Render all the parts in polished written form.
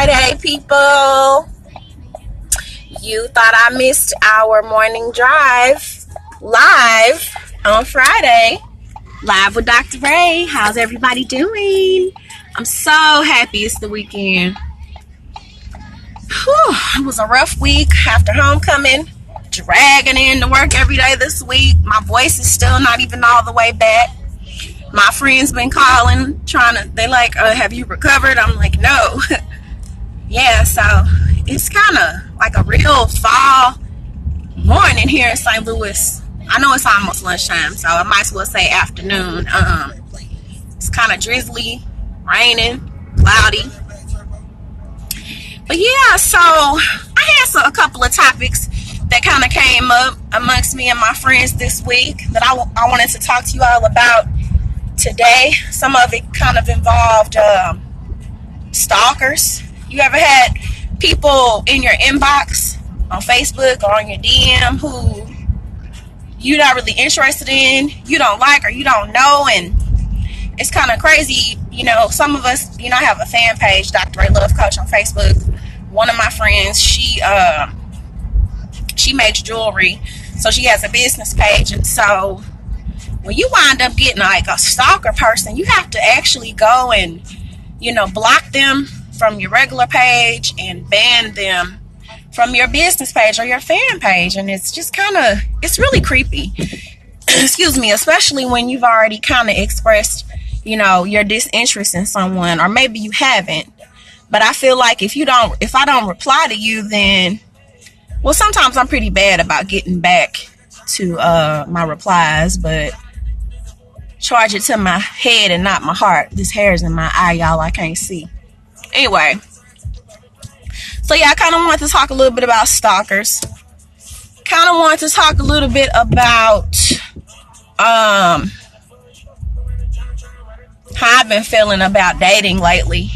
Friday, people. You thought I missed our morning drive live on Friday, live with Dr. Ray. How's everybody doing? I'm so happy it's the weekend. Whew, it was a rough week after homecoming, dragging in to work every day this week. My voice is still not even all the way back. My friends been calling, they like, have you recovered? I'm like, no. Yeah, so it's kind of like a real fall morning here in St. Louis. I know it's almost lunchtime, so I might as well say afternoon. It's kind of drizzly, raining, cloudy. But yeah, so I had a couple of topics that kind of came up amongst me and my friends this week that I wanted to talk to you all about today. Some of it kind of involved stalkers. You ever had people in your inbox on Facebook or on your DM who you're not really interested in, you don't like, or you don't know? And it's kind of crazy. You know, some of us, I have a fan page, Dr. Ray Love Coach on Facebook. One of my friends, she makes jewelry, so she has a business page. And so when you wind up getting like a stalker person, you have to actually go and, block them from your regular page and ban them from your business page or your fan page. And it's just it's really creepy. Excuse me, especially when you've already kind of expressed, your disinterest in someone, or maybe you haven't. But I feel like if I don't reply to you, then, well, sometimes I'm pretty bad about getting back to my replies, but charge it to my head and not my heart. This hair is in my eye, y'all. I can't see. Anyway, so yeah, I kind of wanted to talk a little bit about stalkers. Kind of wanted to talk a little bit about how I've been feeling about dating lately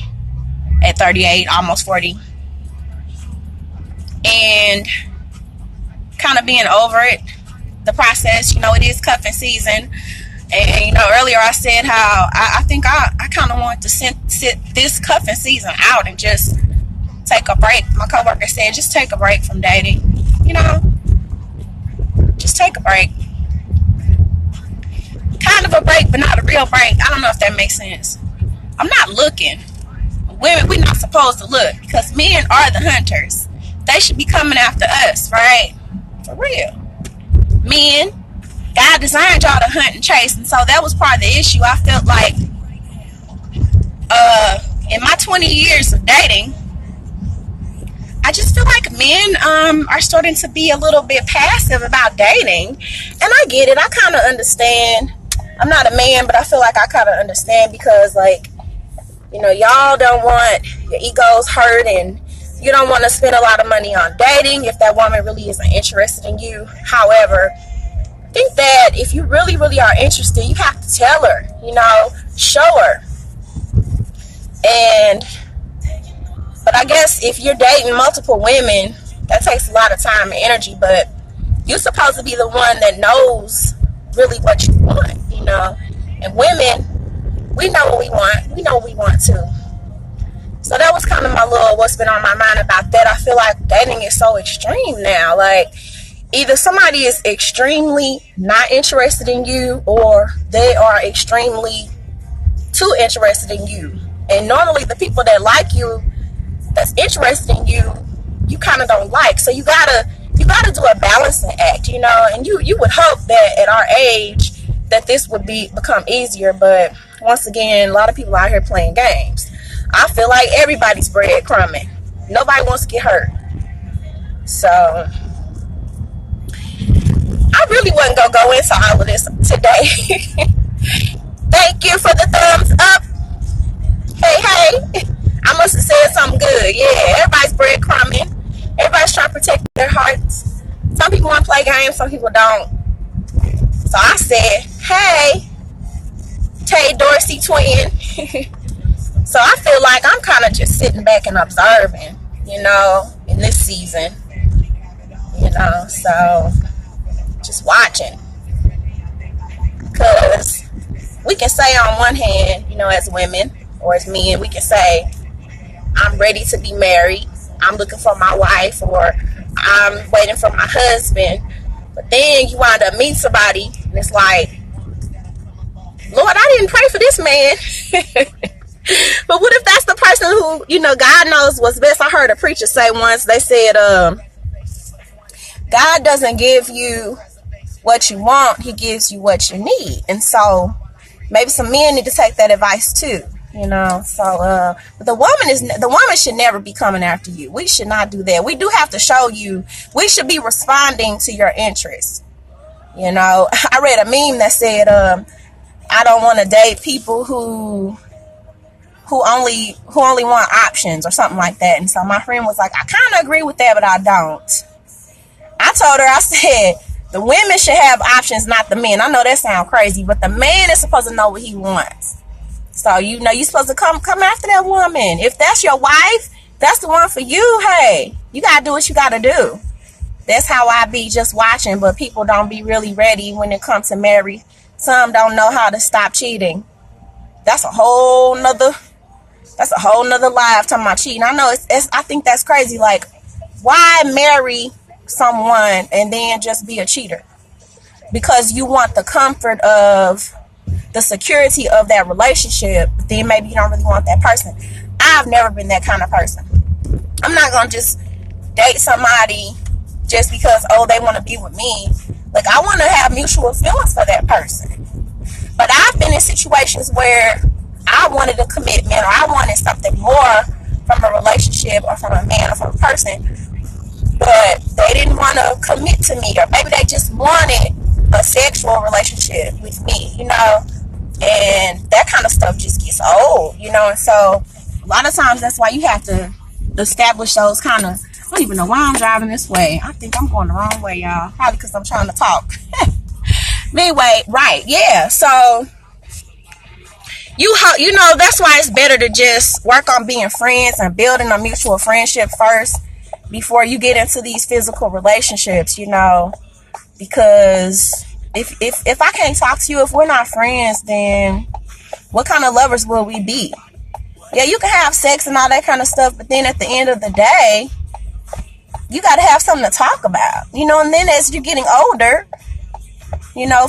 at 38, almost 40. And kind of being over it, the process. It is cuffing season. And, earlier I said how I think I kind of want to sit this cuffing season out and just take a break. My coworker said, just take a break from dating. Just take a break. Kind of a break, but not a real break. I don't know if that makes sense. I'm not looking. Women, we're not supposed to look because men are the hunters. They should be coming after us, right? For real. Men, God designed y'all to hunt and chase, and so that was part of the issue. I felt like in my 20 years of dating, I just feel like men are starting to be a little bit passive about dating. And I get it. I kind of understand. I'm not a man, but I feel like I kind of understand because, y'all don't want your egos hurt, and you don't want to spend a lot of money on dating if that woman really isn't interested in you. However, I think that if you really, really are interested, you have to tell her, show her. But I guess if you're dating multiple women, that takes a lot of time and energy, but you're supposed to be the one that knows really what you want, And women, we know what we want. We know what we want too. So that was kind of my little what's been on my mind about that. I feel like dating is so extreme now. Like, either somebody is extremely not interested in you, or they are extremely too interested in you. And normally the people that like you, that's interested in you, you kind of don't like. So you gotta do a balancing act, And you would hope that at our age that this would become easier. But once again, a lot of people out here playing games. I feel like everybody's breadcrumbing. Nobody wants to get hurt. So I really wasn't going to go into all of this today. Thank you for the thumbs up. Hey. I must have said something good. Yeah, everybody's breadcrumbing. Everybody's trying to protect their hearts. Some people want to play games, some people don't. So I said, hey, Tay Dorsey twin. So I feel like I'm kind of just sitting back and observing, in this season. So just watching. Because we can say on one hand, as women or as men, we can say, I'm ready to be married, I'm looking for my wife, or I'm waiting for my husband. But then you wind up meeting somebody and it's like, Lord, I didn't pray for this man. But what if that's the person who, God knows what's best? I heard a preacher say once, they said, God doesn't give you what you want, he gives you what you need. And so maybe some men need to take that advice too, so but the woman should never be coming after you. We should not do that. We do have to show you, we should be responding to your interests. I read a meme that said, I don't want to date people who only want options or something like that. And so my friend was like, I kind of agree with that, but I don't. I told her, I said, the women should have options, not the men. I know that sounds crazy, but the man is supposed to know what he wants. So, you're supposed to come after that woman. If that's your wife, that's the one for you. Hey, you got to do what you got to do. That's how I be just watching, but people don't be really ready when it comes to marry. Some don't know how to stop cheating. That's a whole nother life talking about cheating. I know I think that's crazy. Like, why marry someone and then just be a cheater? Because you want the comfort of the security of that relationship, but then maybe you don't really want that person. I've never been that kind of person. I'm not gonna just date somebody just because, they want to be with me. Like, I want to have mutual feelings for that person. But I've been in situations where I wanted a commitment, or I wanted something more from a relationship, or from a man, or from a person, but they didn't want to commit to me, or maybe they just wanted a sexual relationship with me, and that kind of stuff just gets old, and so a lot of times that's why you have to establish those kind of, I don't even know why I'm driving this way. I think I'm going the wrong way, y'all, probably because I'm trying to talk. But anyway, right, yeah, so that's why it's better to just work on being friends and building a mutual friendship first before you get into these physical relationships, because if I can't talk to you, if we're not friends, then what kind of lovers will we be? Yeah, you can have sex and all that kind of stuff, but then at the end of the day, you got to have something to talk about, and then as you're getting older,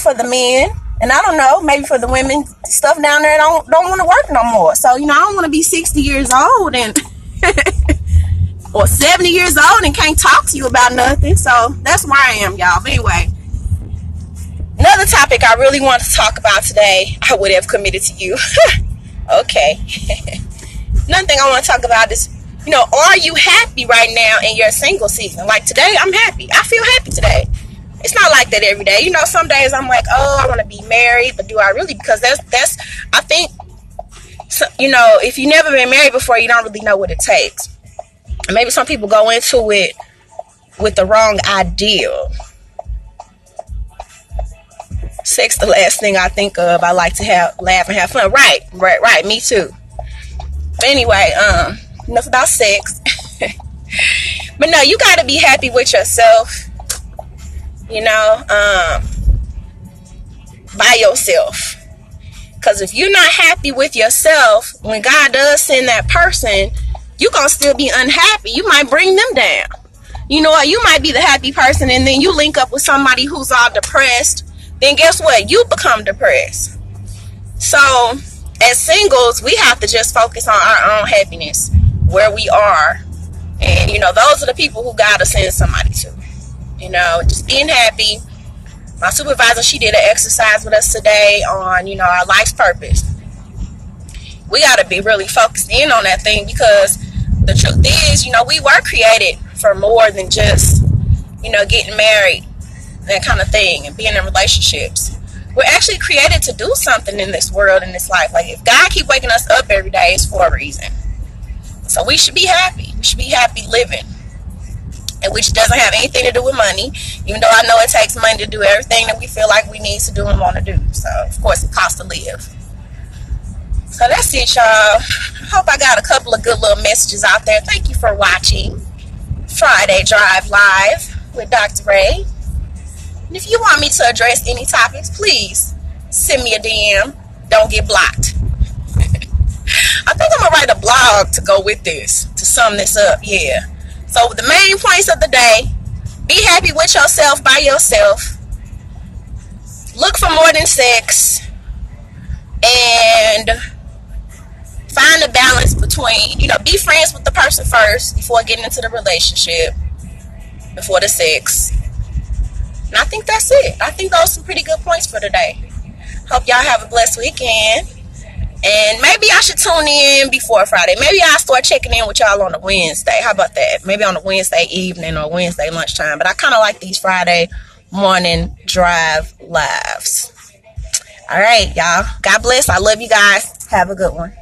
for the men, and I don't know, maybe for the women, stuff down there don't want to work no more. So, I don't want to be 60 years old and or 70 years old and can't talk to you about nothing. So that's where I am, y'all. But anyway, another topic I really want to talk about today, I would have committed to you. Okay. Another thing I want to talk about is, are you happy right now in your single season? Like today, I'm happy. I feel happy today. It's not like that every day. Some days I'm like, I want to be married, but do I really? Because that's I think, if you've never been married before, you don't really know what it takes. And maybe some people go into it with the wrong ideal. Sex, the last thing I think of. I like to laugh and have fun. Right. Me too. But anyway, enough about sex. But no, you got to be happy with yourself. By yourself. Because if you're not happy with yourself, when God does send that person, you're going to still be unhappy. You might bring them down. You might be the happy person, and then you link up with somebody who's all depressed. Then guess what? You become depressed. So, as singles, we have to just focus on our own happiness, where we are. And, those are the people who God will send somebody to. Just being happy. My supervisor, she did an exercise with us today on, our life's purpose. We got to be really focused in on that thing, because the truth is, we were created for more than just, getting married, that kind of thing, and being in relationships. We're actually created to do something in this world, in this life. Like, if God keep waking us up every day, it's for a reason. So we should be happy. We should be happy living. And which doesn't have anything to do with money, even though I know it takes money to do everything that we feel like we need to do and want to do. So, of course, it costs to live. So that's it, y'all. I hope I got a couple of good little messages out there. Thank you for watching Friday Drive Live with Dr. Ray. And if you want me to address any topics, please send me a DM. Don't get blocked. think I'm gonna write a blog to go with this, to sum this up. Yeah. So the main points of the day: be happy with yourself, by yourself. Look for more than sex, and find a balance between, be friends with the person first before getting into the relationship, before the sex. And I think that's it. I think those are some pretty good points for today. Hope y'all have a blessed weekend. And maybe I should tune in before Friday. Maybe I'll start checking in with y'all on a Wednesday. How about that? Maybe on a Wednesday evening or Wednesday lunchtime. But I kind of like these Friday morning drive lives. All right, y'all. God bless. I love you guys. Have a good one.